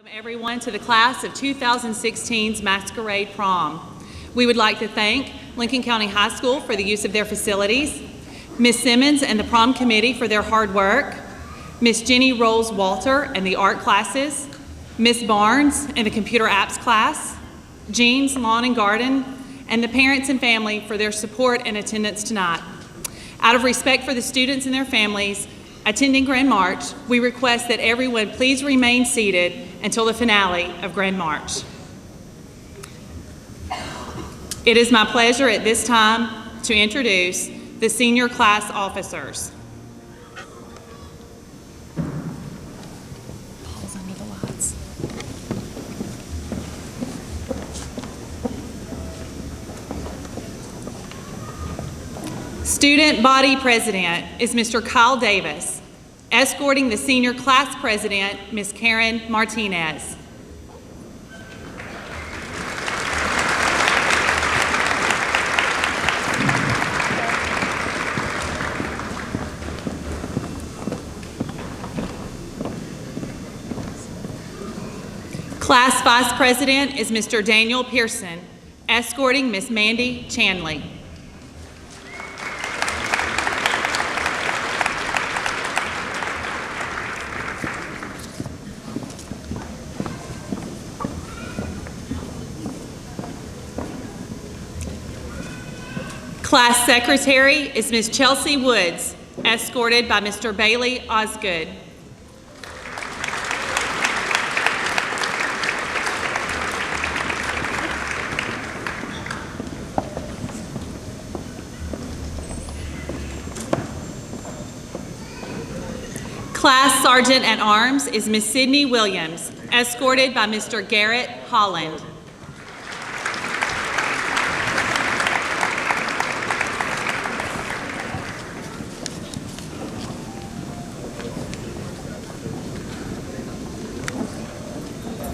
Welcome everyone to the class of 2016's Masquerade Prom. We would like to thank Lincoln County High School for the use of their facilities, Ms. Simmons and the Prom Committee for their hard work, Ms. Jenny Rolls-Walter and the art classes, Ms. Barnes and the computer apps class, Jean's Lawn and Garden, and the parents and family for their support and attendance tonight. Out of respect for the students and their families attending Grand March, we request that everyone please remain seated until the finale of Grand March. It is my pleasure at this time to introduce the senior class officers. Pause under the lights. Student Body President is Mr. Kyle Davis, escorting the Senior Class President, Ms. Karen Martinez. Class Vice President is Mr. Daniel Pearson, escorting Ms. Mandy Chanley. Class Secretary is Ms. Chelsea Woods, escorted by Mr. Bailey Osgood. Class Sergeant at Arms is Ms. Sydney Williams, escorted by Mr. Garrett Holland.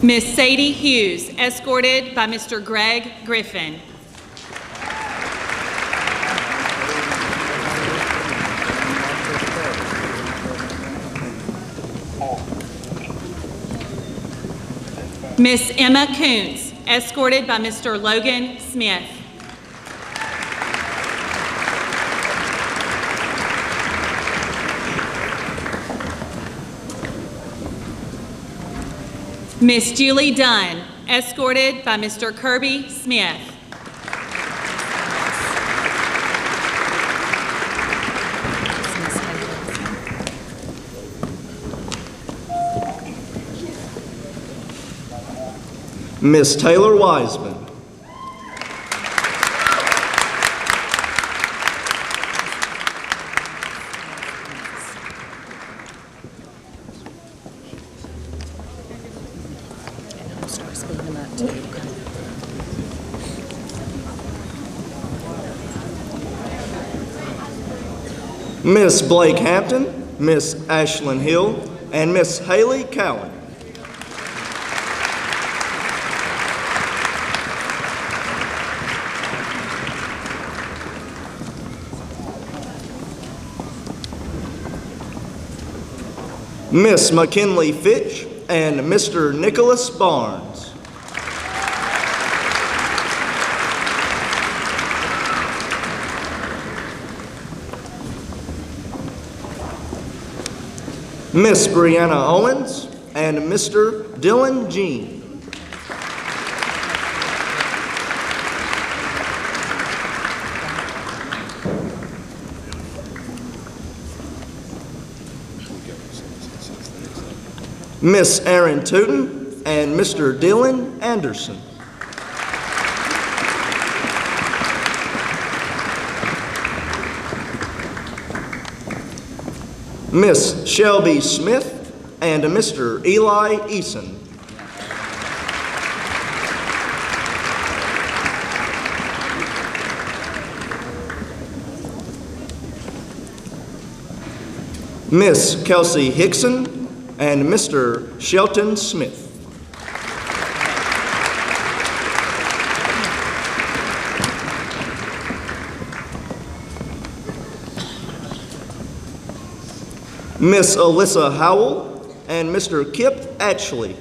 Ms. Sadie Hughes, escorted by Mr. Greg Griffin. Ms. Emma Koontz, escorted by Mr. Logan Smith. Ms. Julie Dunn, escorted by Mr. Kirby Smith. Ms. Taylor Wiseman. Miss Blake Hampton, Miss Ashlyn Hill, and Miss Haley Cowan. Miss McKinley Fitch and Mr. Nicholas Barnes. Miss Brianna Owens and Mr. Dylan Jean. Miss Erin Tooten and Mr. Dylan Anderson. Miss Shelby Smith and Mr. Eli Eason. Miss Kelsey Hickson and Mr. Shelton Smith. Miss Alyssa Howell and Mr. Kip Atchley.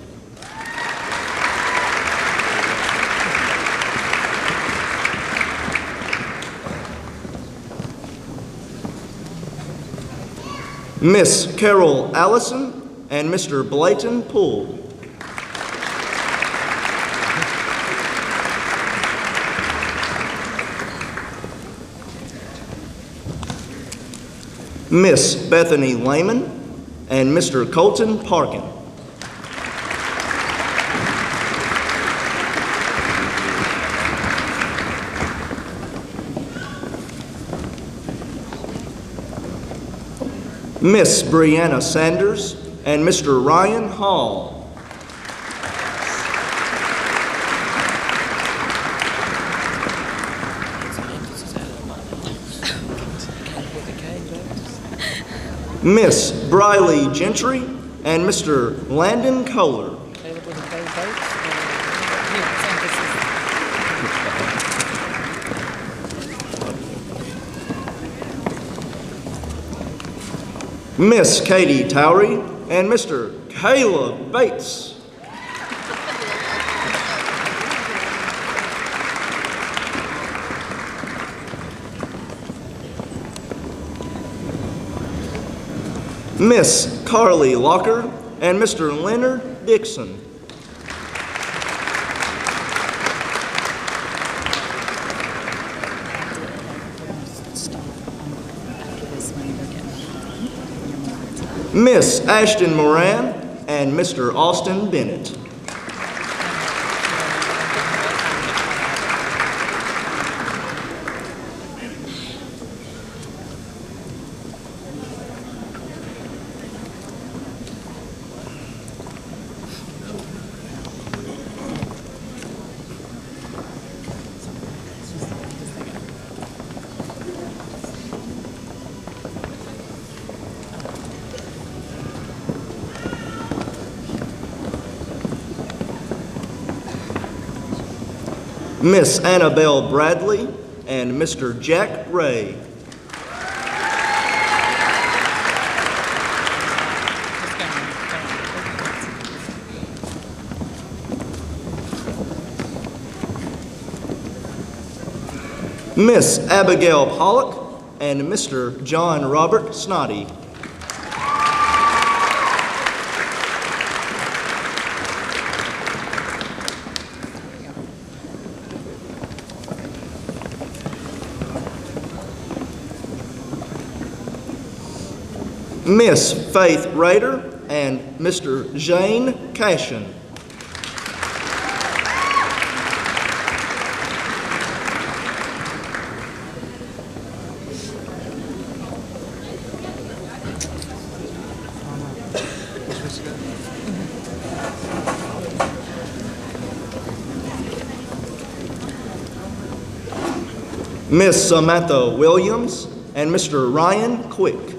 Miss Carol Allison and Mr. Blayton Poole. Miss Bethany Lehman and Mr. Colton Parkin. Miss Brianna Sanders and Mr. Ryan Hall. Miss Briley Gentry and Mr. Landon Kohler. Miss Katie Towery and Mr. Caleb Bates. Miss Carly Locker and Mr. Leonard Dixon. Miss Ashton Moran and Mr. Austin Bennett. Miss Annabelle Bradley and Mr. Jack Ray. Miss Abigail Pollock and Mr. John Robert Snoddy. Miss Faith Rader and Mr. Zane Cashin. Miss Samantha Williams and Mr. Ryan Quick.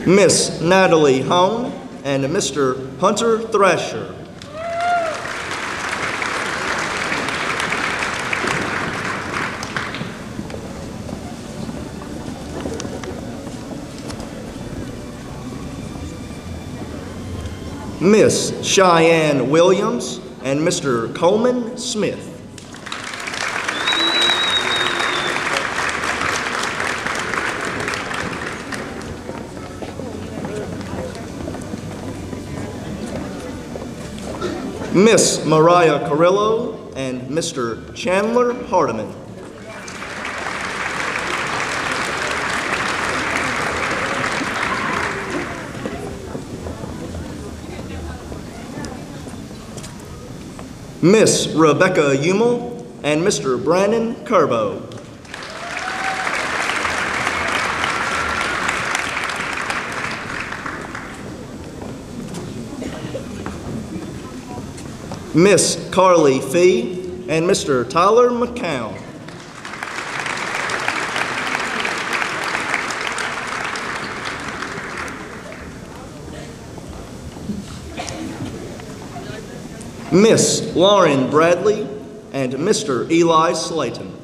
Miss Natalie Hone and Mr. Hunter Thrasher. Miss Cheyenne Williams and Mr. Coleman Smith. Miss Mariah Carrillo and Mr. Chandler Hardiman. Miss Rebecca Umel and Mr. Brandon Curbo. Miss Carly Fee and Mr. Tyler McCown. Miss Lauren Bradley and Mr. Eli Slayton.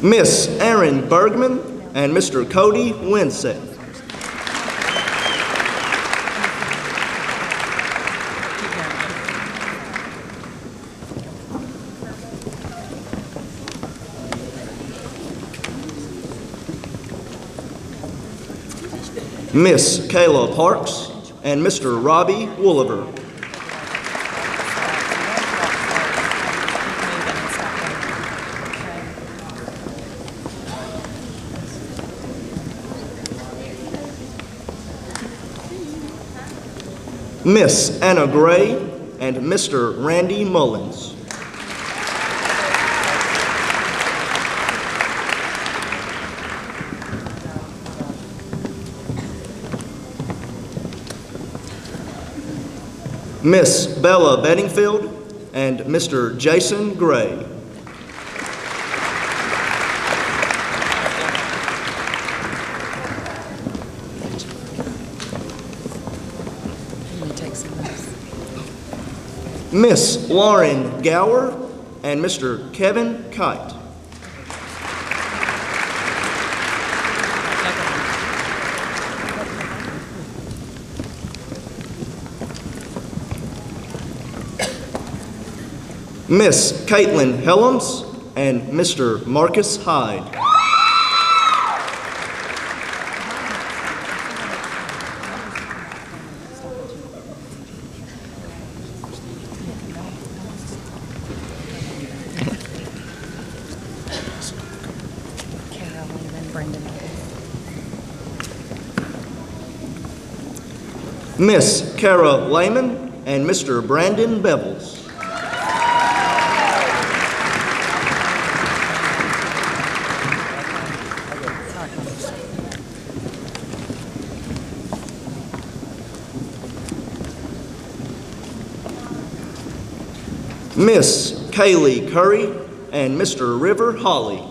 Miss Erin Bergman and Mr. Cody Winsett. Miss Kayla Parks and Mr. Robbie Wooliver. Miss Anna Gray and Mr. Randy Mullins. Miss Bella Bedingfield and Mr. Jason Gray. Miss Lauren Gower and Mr. Kevin Kite. Miss Caitlin Helms and Mr. Marcus Hyde. Miss Kara Lehman and Mr. Brandon Bevels. Miss Kaylee Curry and Mr. River Holly.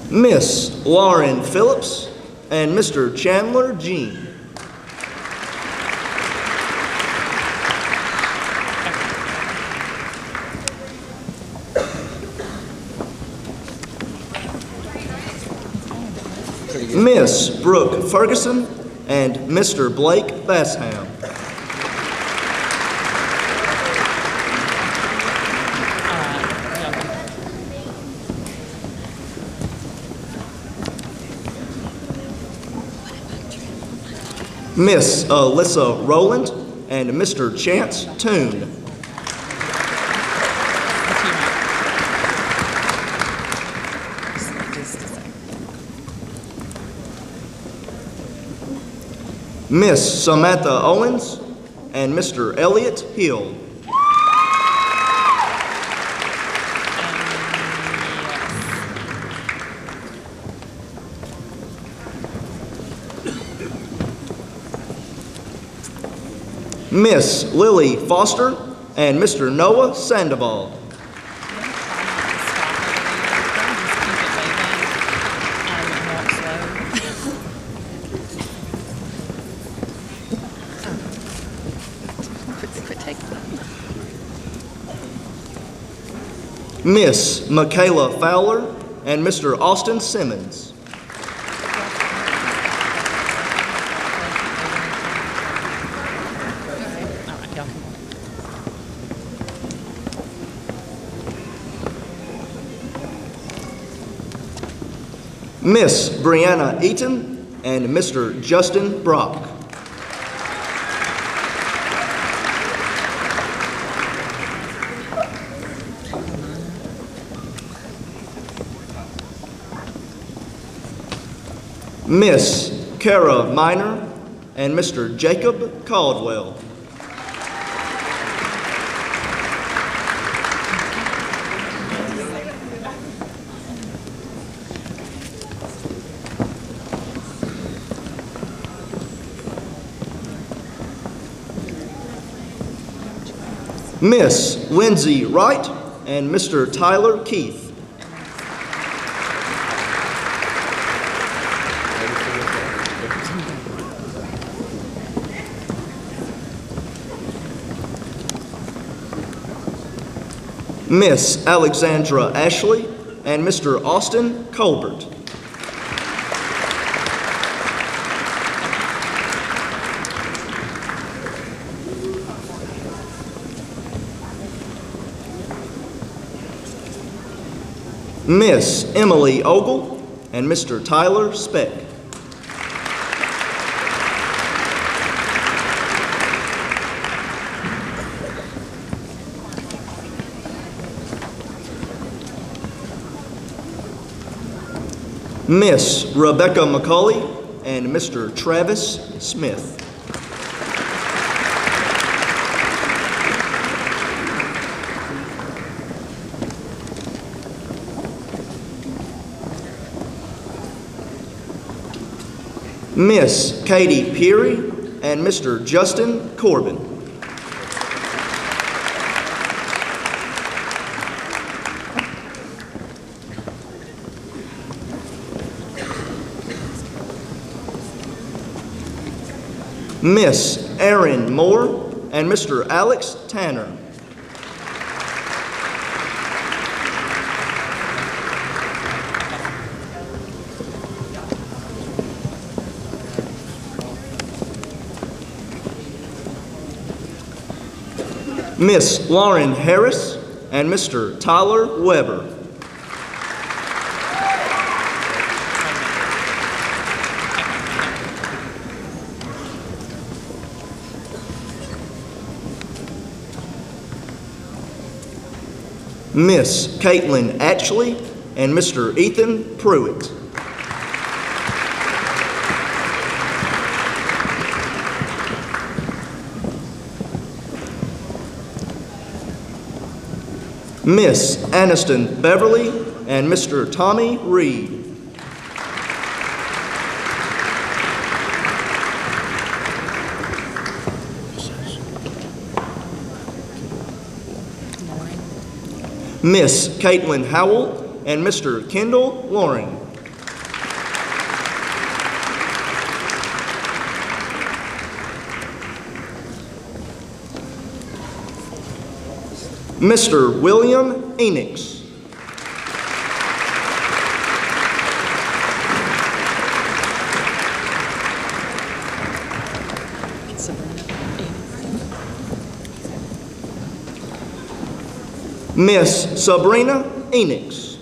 Miss Lauren Phillips and Mr. Chandler Jean. Miss Brooke Ferguson and Mr. Blake Bassham. Miss Alyssa Rowland and Mr. Chance Toon. Miss Samantha Owens and Mr. Elliot Hill. Miss Lily Foster and Mr. Noah Sandoval. Miss Michaela Fowler and Mr. Austin Simmons. Miss Brianna Eaton and Mr. Justin Brock. Miss Kara Miner and Mr. Jacob Caldwell. Miss Lindsay Wright and Mr. Tyler Keith. Miss Alexandra Ashley, and Mr. Austin Colbert. Miss Emily Ogle and Mr. Tyler Speck. Miss Rebecca McCauley and Mr. Travis Smith. Miss Katie Peary and Mr. Justin Corbin. Miss Erin Moore and Mr. Alex Tanner. Miss Lauren Harris and Mr. Tyler Weber. Miss Caitlin Atchley and Mr. Ethan Pruitt. Miss Aniston Beverly and Mr. Tommy Reed. Miss Caitlin Howell and Mr. Kendall Loring. Mr. William Enix. Miss Sabrina Enix.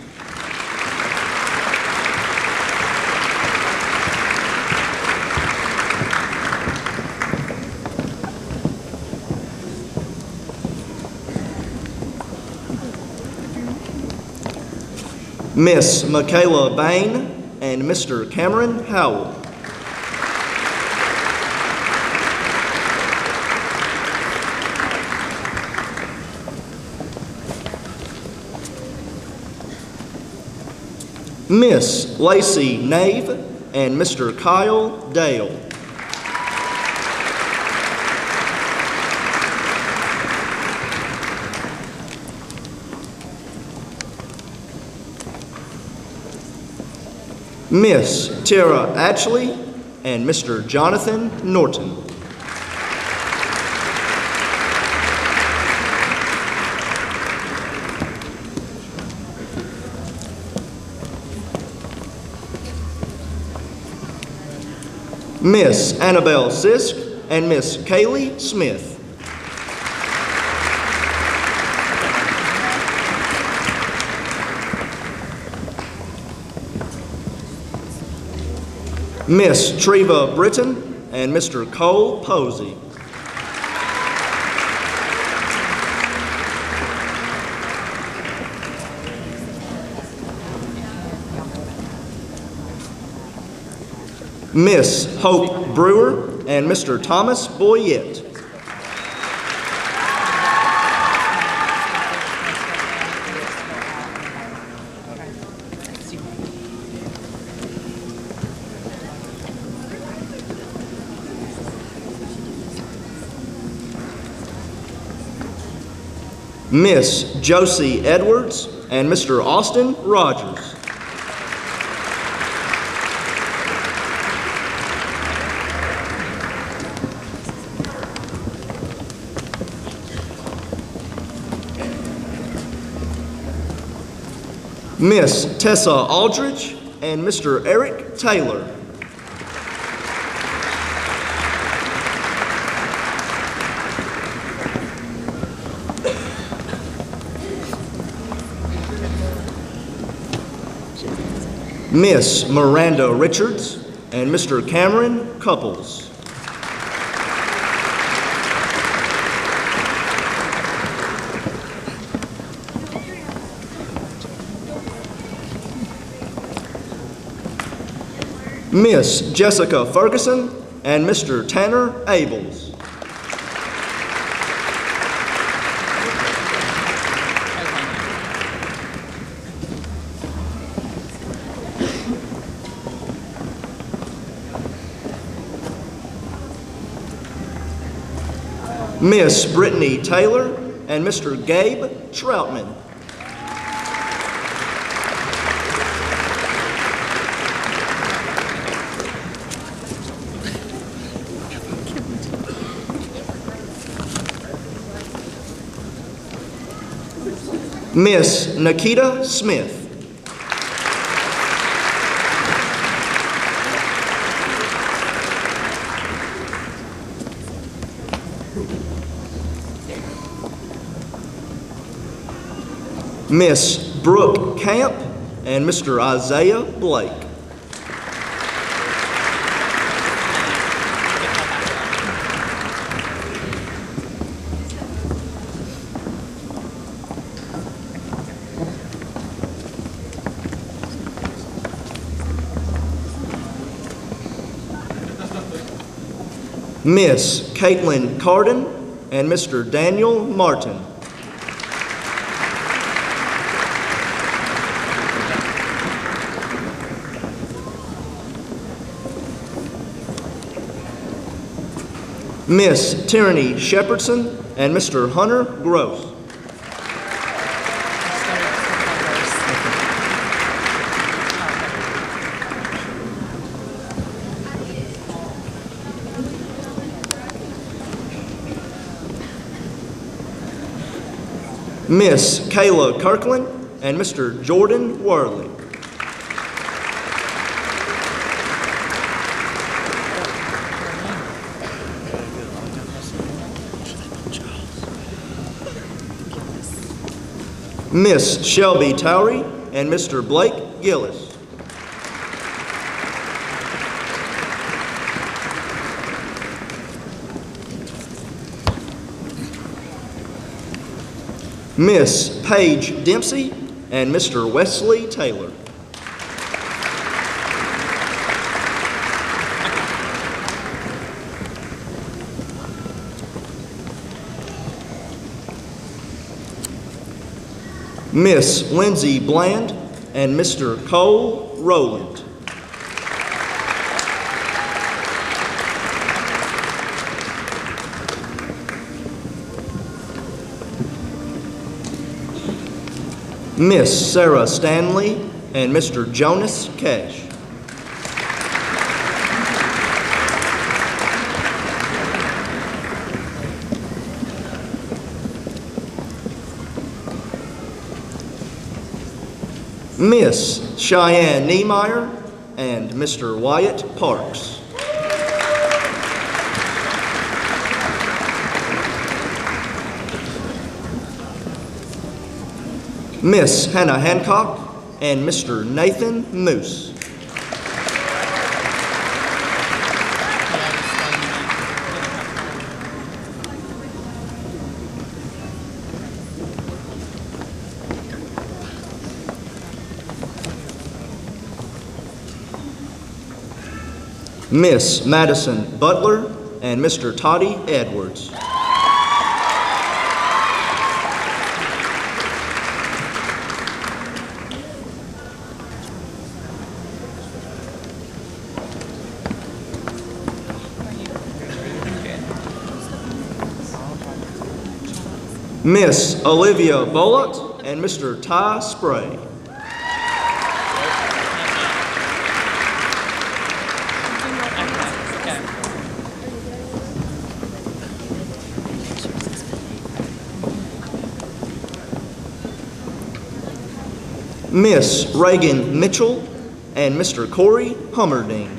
Miss Michaela Bain and Mr. Cameron Howell. Miss Lacey Nave and Mr. Kyle Dale. Miss Tara Atchley and Mr. Jonathan Norton. Miss Annabelle Sisk and Miss Kaylee Smith. Miss Treva Britton and Mr. Cole Posey. Miss Hope Brewer and Mr. Thomas Boyette. Miss Josie Edwards and Mr. Austin Rogers. Miss Tessa Aldridge and Mr. Eric Taylor. Miss Miranda Richards and Mr. Cameron Couples. Miss Jessica Ferguson and Mr. Tanner Abels. Miss Brittany Taylor and Mr. Gabe Troutman. Miss Nikita Smith. Miss Brooke Camp and Mr. Isaiah Blake. Miss Caitlin Carden and Mr. Daniel Martin. Miss Tyranny Shepherdson and Mr. Hunter Gross. Miss Kayla Kirkland and Mr. Jordan Worley. Miss Shelby Towery and Mr. Blake Gillis. Miss Paige Dempsey and Mr. Wesley Taylor. Miss Lindsay Bland and Mr. Cole Rowland. Miss Sarah Stanley and Mr. Jonas Cash. Miss Cheyenne Niemeyer and Mr. Wyatt Parks. Miss Hannah Hancock and Mr. Nathan Moose. Miss Madison Butler and Mr. Toddy Edwards. Miss Olivia Bullock and Mr. Ty Spray. Miss Reagan Mitchell, and Mr. Corey Hummerding.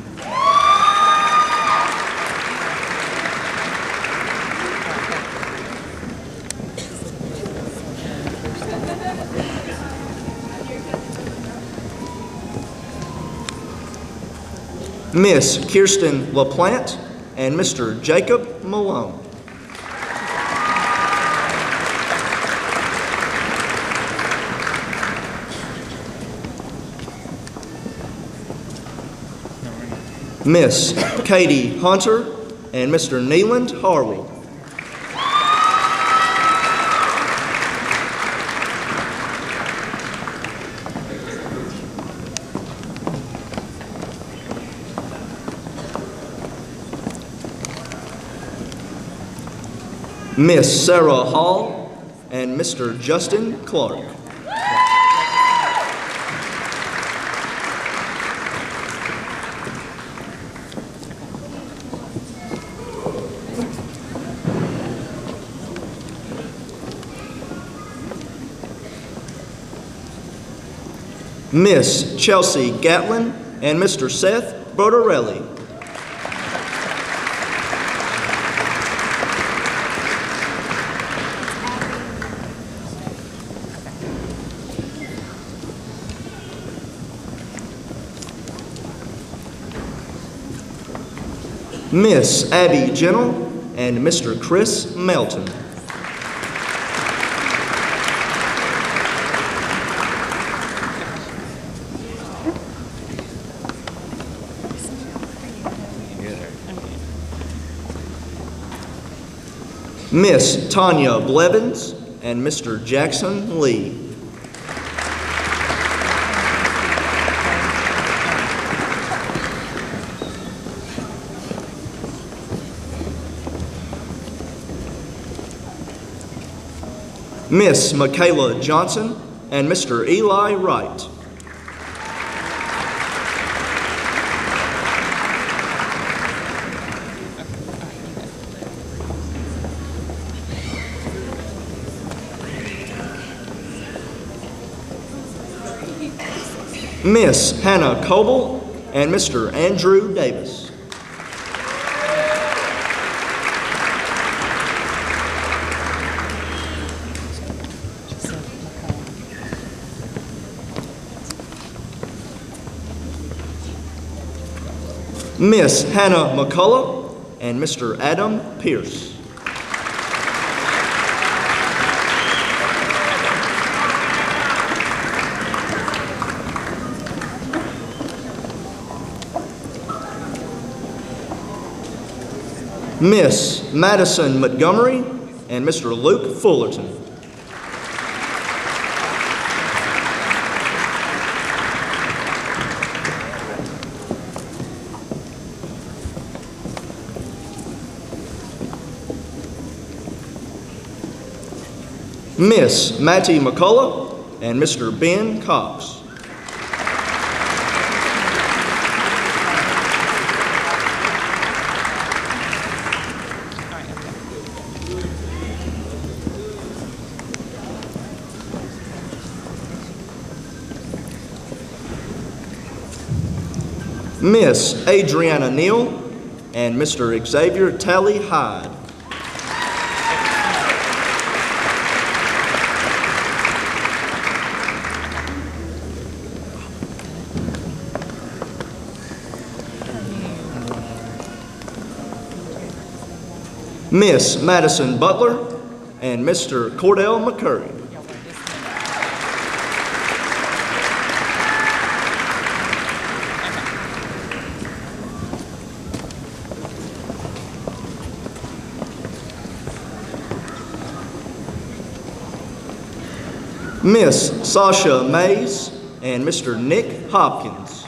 Miss Kirsten LaPlante and Mr. Jacob Malone. Miss Katie Hunter and Mr. Neeland Harwell. Miss Sarah Hall and Mr. Justin Clark. Miss Chelsea Gatlin and Mr. Seth Broderelli. Miss Abby Gentle and Mr. Chris Melton. Miss Tanya Blevins and Mr. Jackson Lee. Miss Michaela Johnson and Mr. Eli Wright. Miss Hannah Coble and Mr. Andrew Davis. Miss Hannah McCullough and Mr. Adam Pierce. Miss Madison Montgomery and Mr. Luke Fullerton. Miss Mattie McCullough and Mr. Ben Cox. Miss Adriana Neal and Mr. Xavier Talley Hyde. Miss Madison Butler and Mr. Cordell McCurry. Miss Sasha Mays and Mr. Nick Hopkins.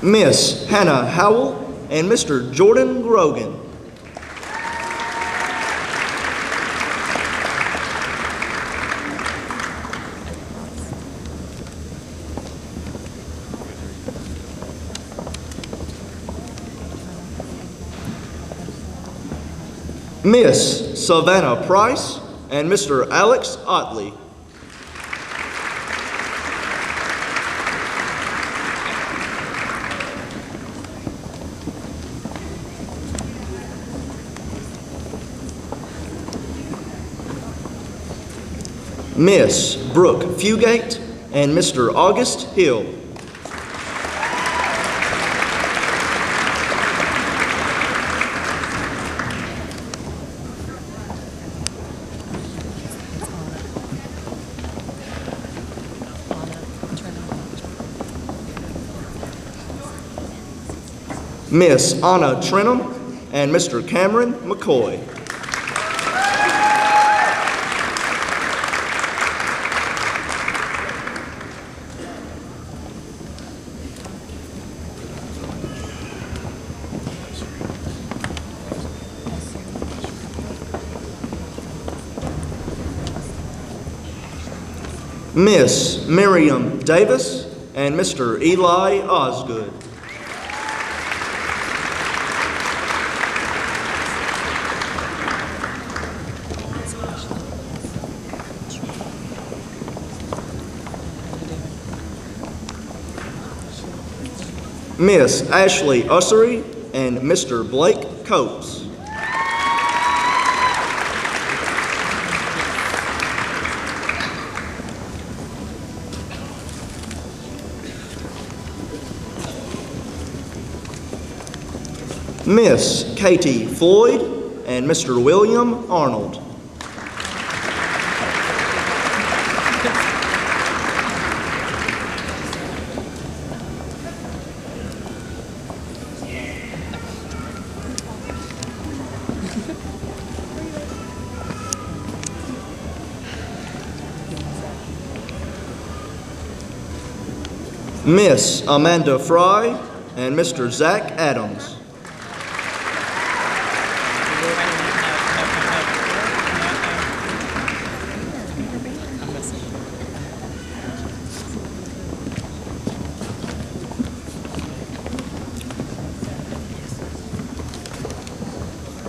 Miss Hannah Howell and Mr. Jordan Grogan. Miss Savannah Price and Mr. Alex Otley. Miss Brooke Fugate and Mr. August Hill. Miss Anna Trenum and Mr. Cameron McCoy. Miss Miriam Davis and Mr. Eli Osgood. Miss Ashley Ussery and Mr. Blake Coates. Miss Katie Floyd and Mr. William Arnold. Miss Amanda Fry and Mr. Zach Adams.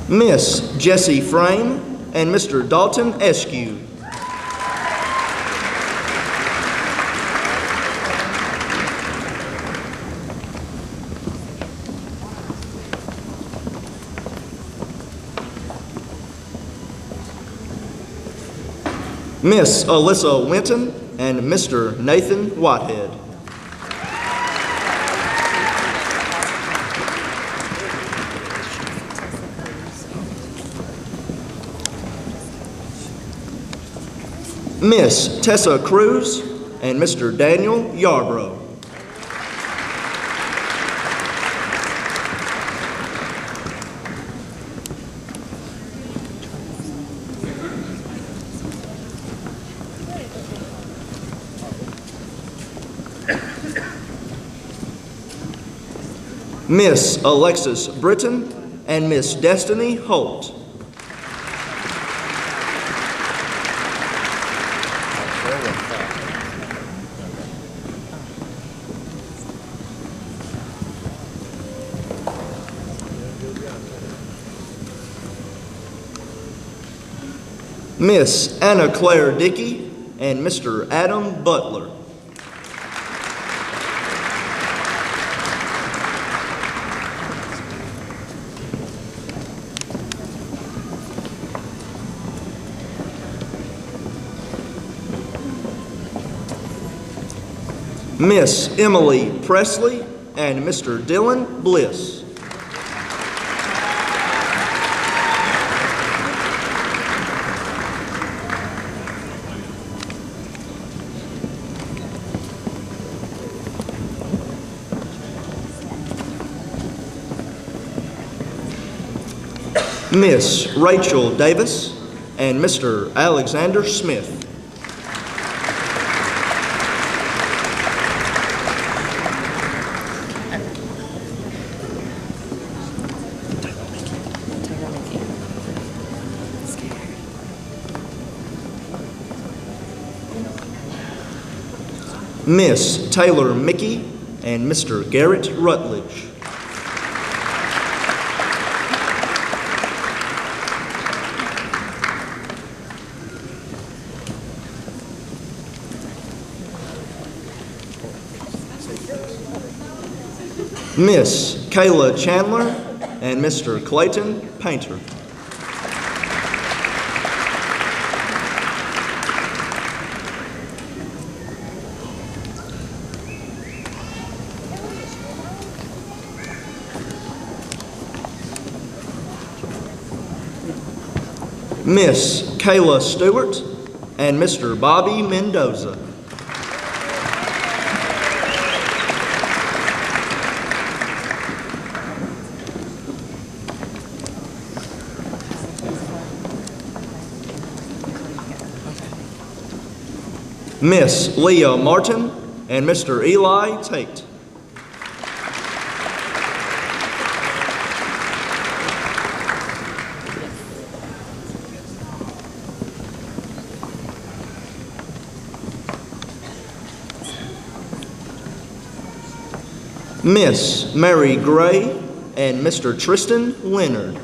Miss Jessie Frame and Mr. Dalton Eskew. Miss Alyssa Winton and Mr. Nathan Whitehead. Miss Tessa Cruz and Mr. Daniel Yarbrough. Miss Alexis Britton and Miss Destiny Holt. Miss Anna Claire Dickey and Mr. Adam Butler. Miss Emily Presley and Mr. Dylan Bliss. Miss Rachel Davis and Mr. Alexander Smith. Miss Taylor Mickey and Mr. Garrett Rutledge. Miss Kayla Chandler and Mr. Clayton Painter. Miss Kayla Stewart and Mr. Bobby Mendoza. Miss Leah Martin and Mr. Eli Tate. Miss Mary Gray and Mr. Tristan Leonard.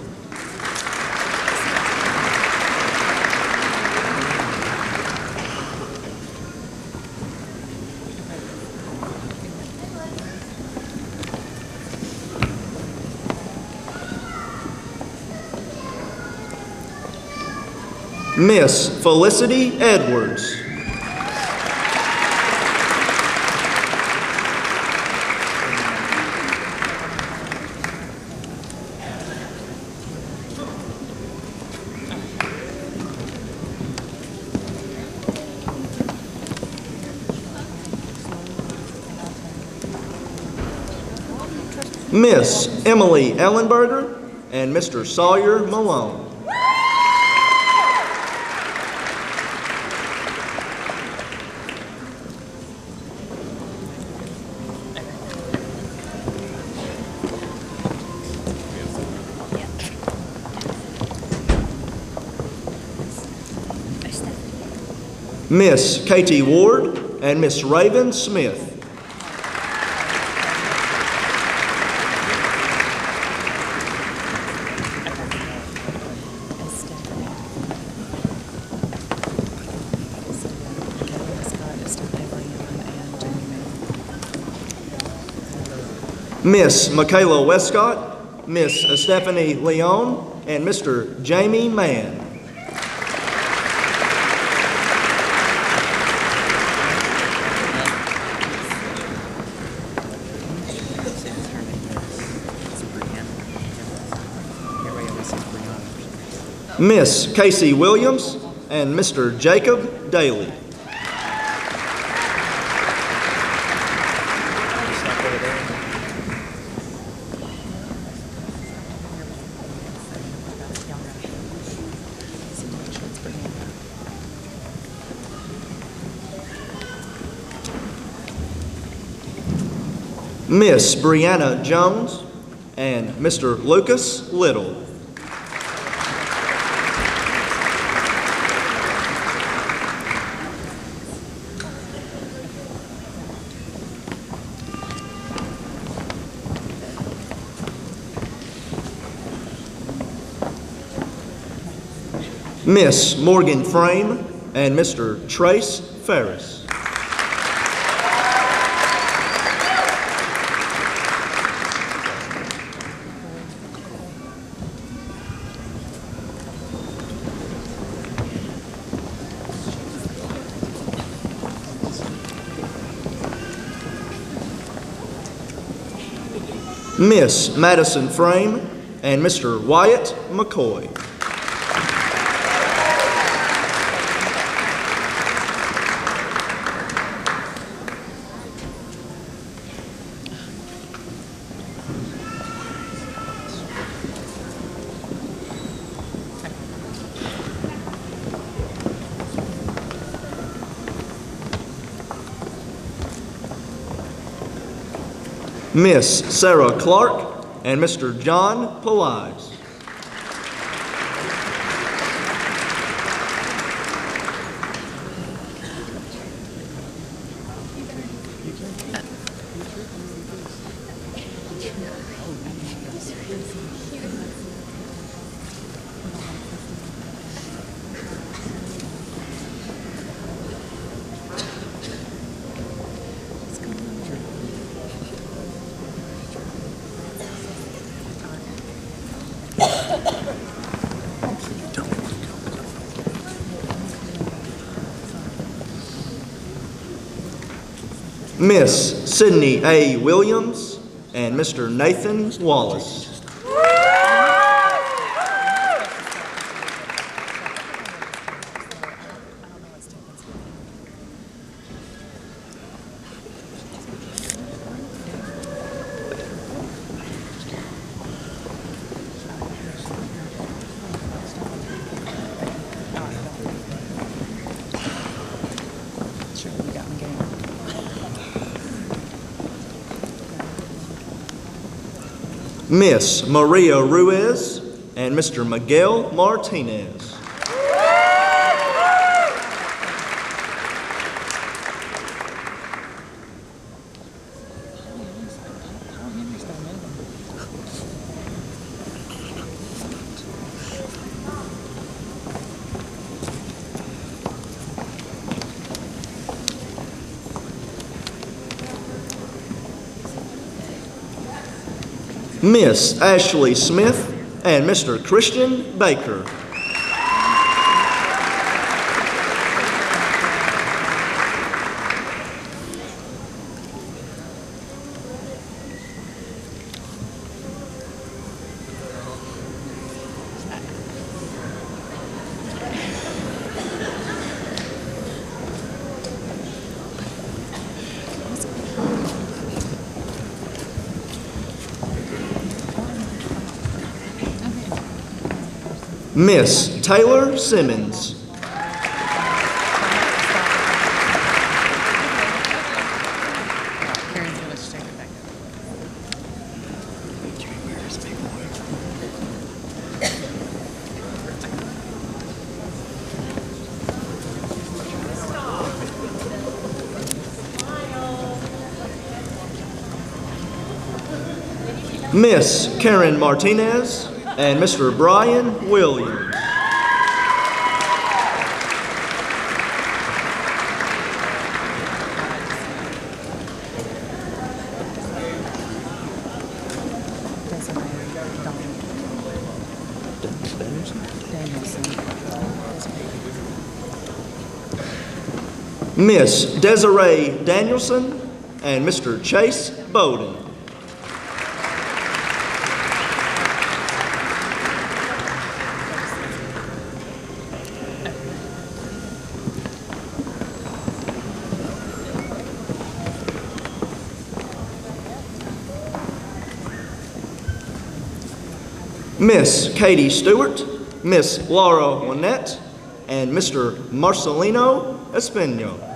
Miss Felicity Edwards. Miss Emily Ellenberger and Mr. Sawyer Malone. Miss Katie Ward and Miss Raven Smith. Miss Michaela Westcott, Miss Stephanie Leon, and Mr. Jamie Mann. Miss Casey Williams and Mr. Jacob Daly. Miss Brianna Jones and Mr. Lucas Little. Miss Morgan Frame and Mr. Trace Ferris. Miss Madison Frame and Mr. Wyatt McCoy. Miss Sarah Clark and Mr. John Polives. Miss Sydney A. Williams, and Mr. Nathan Wallace. Miss Maria Ruiz and Mr. Miguel Martinez. Miss Ashley Smith and Mr. Christian Baker. Miss Taylor Simmons. Miss Karen Martinez and Mr. Brian Williams. Miss Desiree Danielson and Mr. Chase Bowden. Miss Katie Stewart, Miss Laura Winnett, and Mr. Marcelino Espino.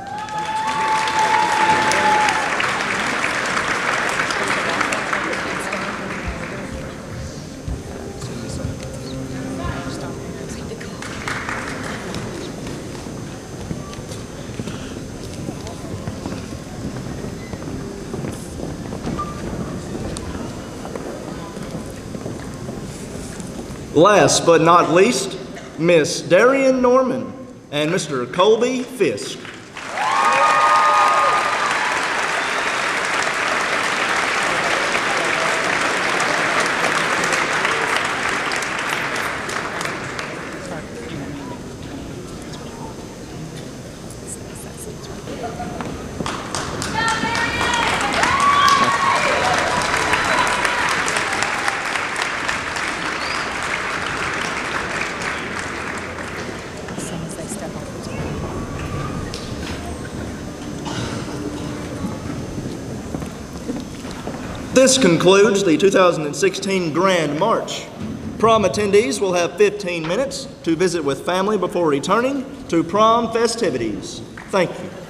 Last but not least, Miss Darian Norman and Mr. Colby Fisk. This concludes the 2016 Grand March. Prom attendees will have 15 minutes to visit with family before returning to prom festivities. Thank you.